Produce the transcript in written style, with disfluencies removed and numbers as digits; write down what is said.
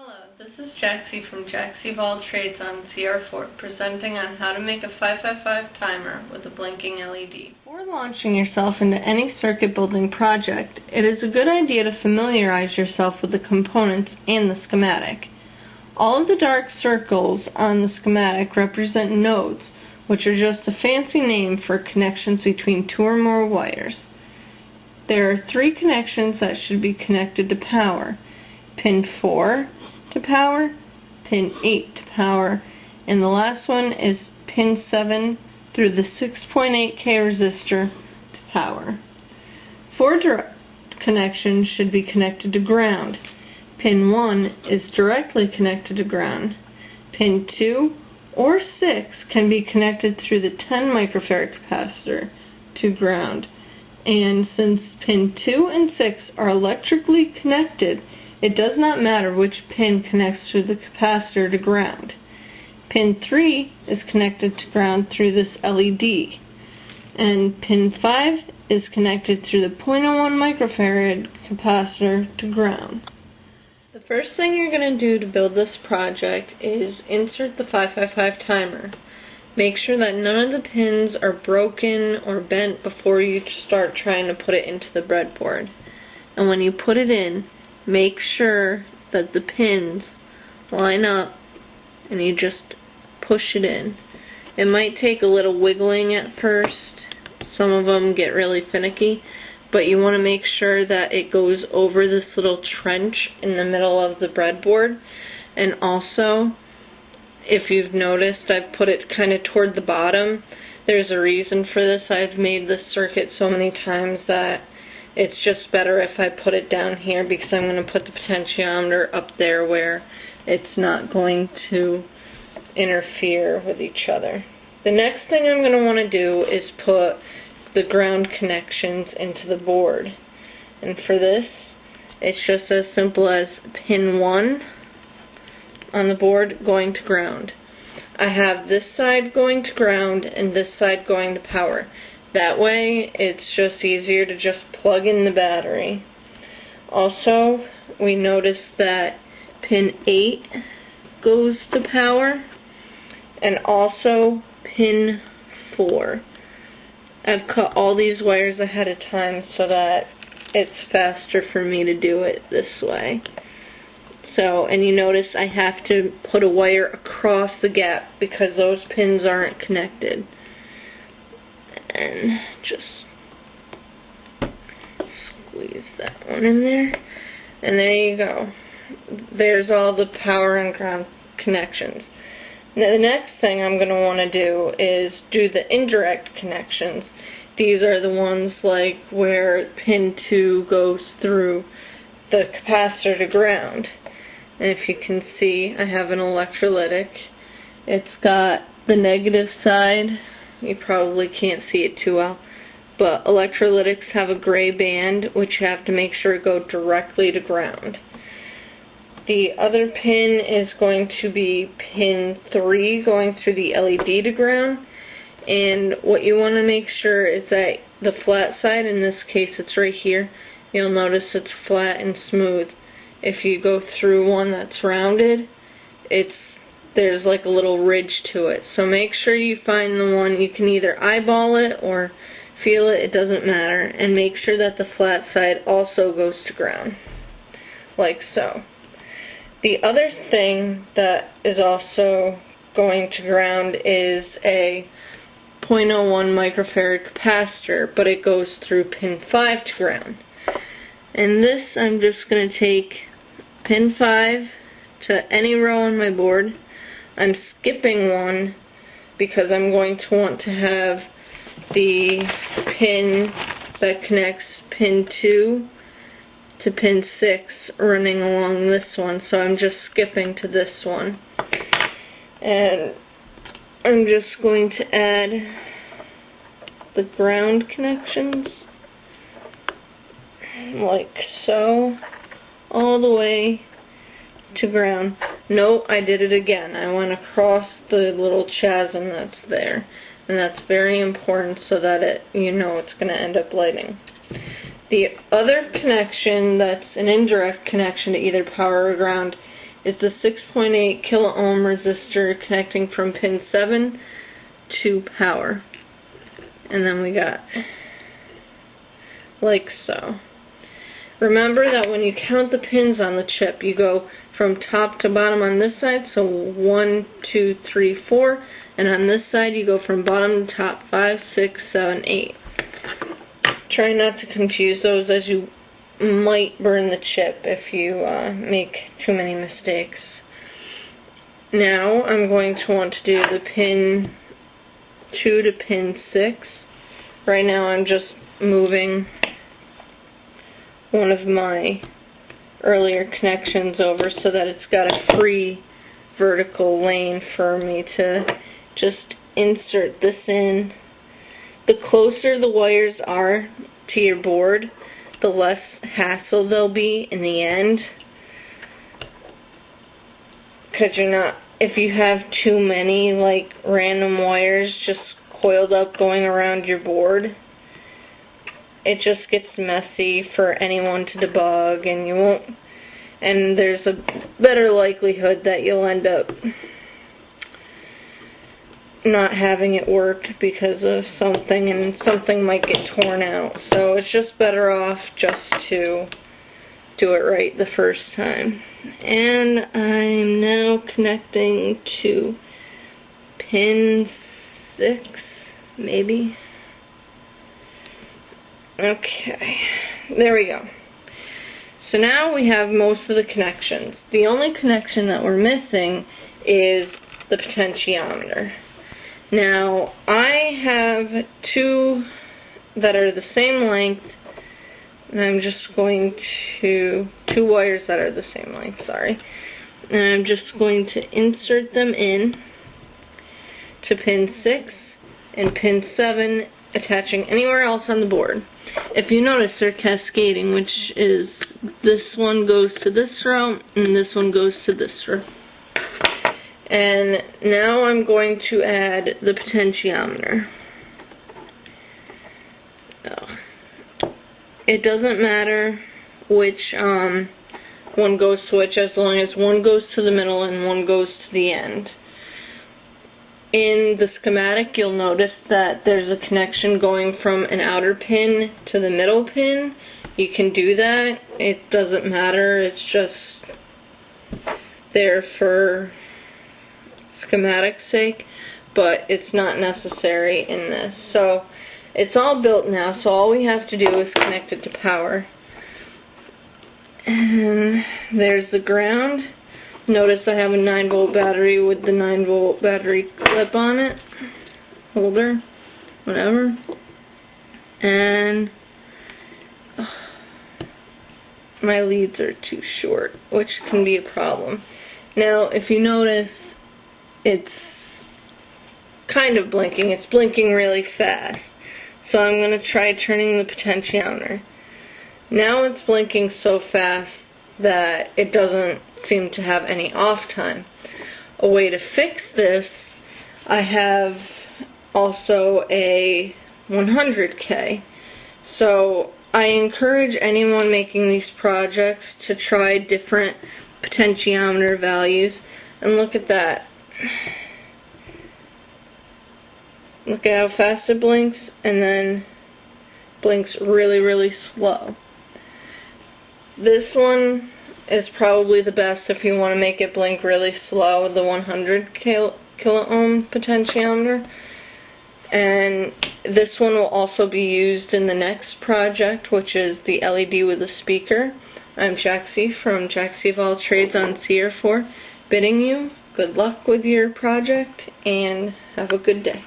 Hello, this is Jaxie from Jaxie of All Trades on CR4, presenting on how to make a 555 timer with a blinking LED. Before launching yourself into any circuit building project, it is a good idea to familiarize yourself with the components and the schematic. All of the dark circles on the schematic represent nodes, which are just a fancy name for connections between two or more wires. There are three connections that should be connected to power: pin 4 to power, pin 8 to power, and the last one is pin 7 through the 6.8K resistor to power. 4 direct connections should be connected to ground. Pin 1 is directly connected to ground. Pin 2 or 6 can be connected through the 10 microfarad capacitor to ground. And since pin 2 and 6 are electrically connected, it does not matter which pin connects through the capacitor to ground. Pin 3 is connected to ground through this LED, and pin 5 is connected through the 0.01 microfarad capacitor to ground. The first thing you're going to do to build this project is insert the 555 timer. Make sure that none of the pins are broken or bent before you start trying to put it into the breadboard. And when you put it in, make sure that the pins line up and you just push it in. It might take a little wiggling at first. Some of them get really finicky, but you want to make sure that it goes over this little trench in the middle of the breadboard. And also, if you've noticed, I've put it kind of toward the bottom. There's a reason for this. I've made this circuit so many times that it's just better if I put it down here, because I'm going to put the potentiometer up there where it's not going to interfere with each other. The next thing I'm going to want to do is put the ground connections into the board. And for this, it's just as simple as pin 1 on the board going to ground. I have this side going to ground and this side going to power. That way, it's just easier to just plug in the battery. Also, we notice that pin 8 goes to power, and also pin 4. I've cut all these wires ahead of time so that it's faster for me to do it this way. So, and you notice I have to put a wire across the gap because those pins aren't connected. And just squeeze that one in there, and there you go. There's all the power and ground connections. Now the next thing I'm going to want to do is do the indirect connections. These are the ones like where pin 2 goes through the capacitor to ground. And if you can see, I have an electrolytic. It's got the negative side. You probably can't see it too well, but electrolytics have a gray band, which you have to make sure go directly to ground. The other pin is going to be pin 3 going through the LED to ground, and what you want to make sure is that the flat side, in this case it's right here, you'll notice it's flat and smooth. If you go through one that's rounded, there's like a little ridge to it. So make sure you find the one, you can either eyeball it or feel it, it doesn't matter. And make sure that the flat side also goes to ground, like so. The other thing that is also going to ground is a 0.01 microfarad capacitor, but it goes through pin 5 to ground. And this, I'm just going to take pin 5 to any row on my board. I'm skipping one because I'm going to want to have the pin that connects pin 2 to pin 6 running along this one, so I'm just skipping to this one. And I'm just going to add the ground connections like so, all the way to ground. Nope, I did it again. I went across the little chasm that's there, and that's very important so that it's going to end up lighting. The other connection that's an indirect connection to either power or ground is the 6.8 kilo ohm resistor connecting from pin 7 to power. And then we got like so. Remember that when you count the pins on the chip, you go from top to bottom on this side, so 1, 2, 3, 4, and on this side you go from bottom to top, 5, 6, 7, 8. Try not to confuse those, as you might burn the chip if you make too many mistakes. Now I'm going to want to do the pin 2 to pin 6. Right now I'm just moving one of my earlier connections over so that it's got a free vertical lane for me to just insert this in. The closer the wires are to your board, the less hassle they'll be in the end, because if you have too many like random wires just coiled up going around your board, it just gets messy for anyone to debug, and there's a better likelihood that you'll end up not having it work because of something, and something might get torn out. So it's just better off just to do it right the first time. And I'm now connecting to pin 6, maybe. Okay, there we go. So now we have most of the connections. The only connection that we're missing is the potentiometer. Now, I have two that are the same length, and I'm just going to, two wires that are the same length, sorry. And I'm just going to insert them in to pin 6 and pin 7, attaching anywhere else on the board. If you notice, they're cascading, which is this one goes to this row and this one goes to this row. And now I'm going to add the potentiometer. It doesn't matter which one goes to which, as long as one goes to the middle and one goes to the end. In the schematic, you'll notice that there's a connection going from an outer pin to the middle pin. You can do that. It doesn't matter. It's just there for schematic's sake, but it's not necessary in this. So it's all built now, so all we have to do is connect it to power. And there's the ground. Notice I have a 9-volt battery with the 9-volt battery clip on it, holder, whatever. And my leads are too short, which can be a problem. Now, if you notice, it's kind of blinking. It's blinking really fast. So I'm going to try turning the potentiometer. Now it's blinking so fast that it doesn't seem to have any off time. A way to fix this, I have also a 100K. So I encourage anyone making these projects to try different potentiometer values. And look at that. Look at how fast it blinks, and then blinks really, really slow. This one is probably the best if you want to make it blink really slow, the 100 kilo ohm potentiometer. And this one will also be used in the next project, which is the LED with a speaker. I'm Jaxie from Jaxie of All Trades on CR4, bidding you good luck with your project and have a good day.